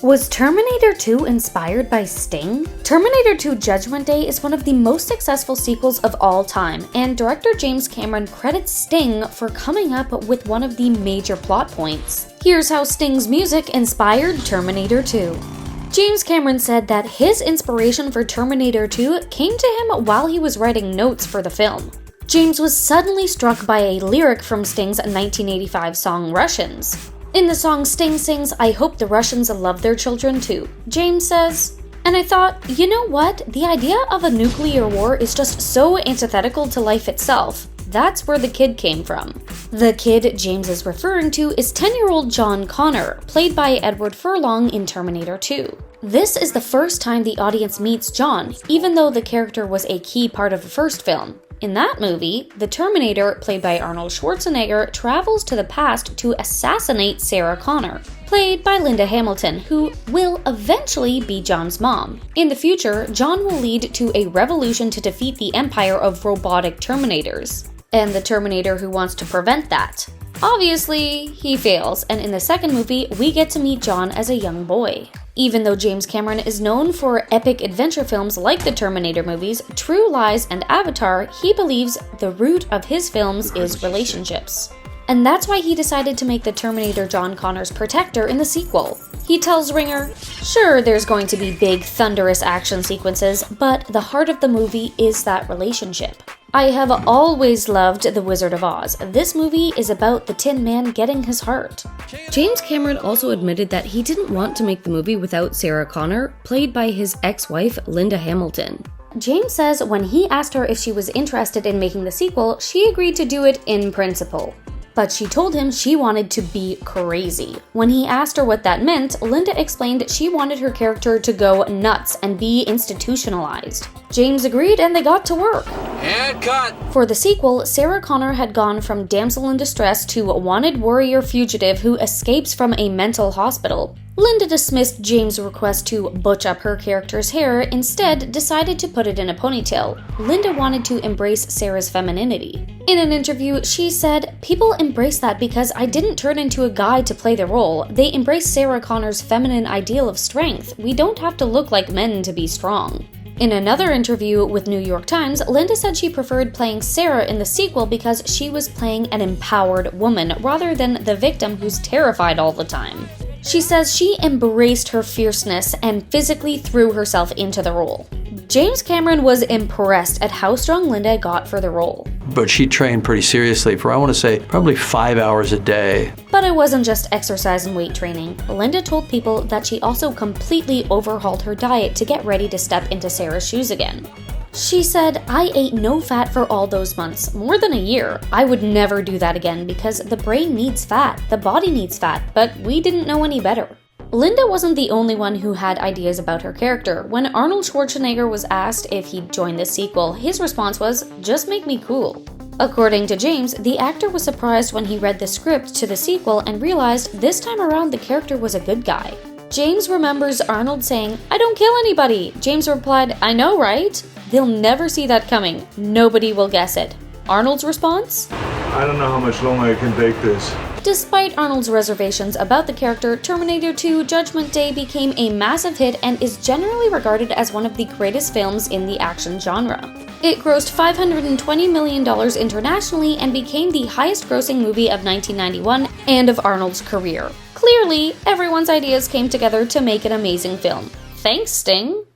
Was Terminator 2 inspired by Sting? Terminator 2 Judgement Day is one of the most successful sequels of all time, and director James Cameron credits Sting for coming up with one of the major plot points. Here's how Sting's music inspired Terminator 2. James Cameron said that his inspiration for Terminator 2 came to him while he was writing notes for the film. James was suddenly struck by a lyric from Sting's 1985 song Russians. In the song, Sting sings, "I hope the Russians love their children too." James says, "And I thought, you know what? The idea of a nuclear war is just so antithetical to life itself. That's where the kid came from." The kid James is referring to is 10-year-old John Connor, played by Edward Furlong in Terminator 2. This is the first time the audience meets John, even though the character was a key part of the first film. In that movie, the Terminator, played by Arnold Schwarzenegger, travels to the past to assassinate Sarah Connor, played by Linda Hamilton, who will eventually be John's mom. In the future, John will lead to a revolution to defeat the empire of robotic Terminators, and the Terminator who wants to prevent that. Obviously, he fails, and in the second movie, we get to meet John as a young boy. Even though James Cameron is known for epic adventure films like the Terminator movies, True Lies, and Avatar, he believes the root of his films is relationships. And that's why he decided to make the Terminator John Connor's protector in the sequel. He tells Ringer, "Sure, there's going to be big, thunderous action sequences, but the heart of the movie is that relationship. I have always loved The Wizard of Oz. This movie is about the Tin Man getting his heart." James Cameron also admitted that he didn't want to make the movie without Sarah Connor, played by his ex-wife Linda Hamilton. James says when he asked her if she was interested in making the sequel, she agreed to do it in principle. But she told him she wanted to be crazy. When he asked her what that meant, Linda explained she wanted her character to go nuts and be institutionalized. James agreed and they got to work. And cut! For the sequel, Sarah Connor had gone from damsel in distress to wanted warrior fugitive who escapes from a mental hospital. Linda dismissed James' request to butch up her character's hair, instead decided to put it in a ponytail. Linda wanted to embrace Sarah's femininity. In an interview, she said, "People embrace that because I didn't turn into a guy to play the role. They embrace Sarah Connor's feminine ideal of strength. We don't have to look like men to be strong." In another interview with New York Times, Linda said she preferred playing Sarah in the sequel because she was playing an empowered woman rather than the victim who's terrified all the time. She says she embraced her fierceness and physically threw herself into the role. James Cameron was impressed at how strong Linda got for the role. But she trained pretty seriously for, I want to say, probably 5 hours a day. But it wasn't just exercise and weight training. Linda told people that she also completely overhauled her diet to get ready to step into Sarah's shoes again. She said, "I ate no fat for all those months, more than a year. I would never do that again because the brain needs fat, the body needs fat, but we didn't know any better." Linda wasn't the only one who had ideas about her character. When Arnold Schwarzenegger was asked if he'd join the sequel, his response was, "Just make me cool." According to James, the actor was surprised when he read the script to the sequel and realized this time around the character was a good guy. James remembers Arnold saying, "I don't kill anybody." James replied, "I know, right? They'll never see that coming. Nobody will guess it." Arnold's response? "I don't know how much longer I can take this." Despite Arnold's reservations about the character, Terminator 2 Judgement Day became a massive hit and is generally regarded as one of the greatest films in the action genre. It grossed $520 million internationally and became the highest-grossing movie of 1991 and of Arnold's career. Clearly, everyone's ideas came together to make an amazing film. Thanks, Sting!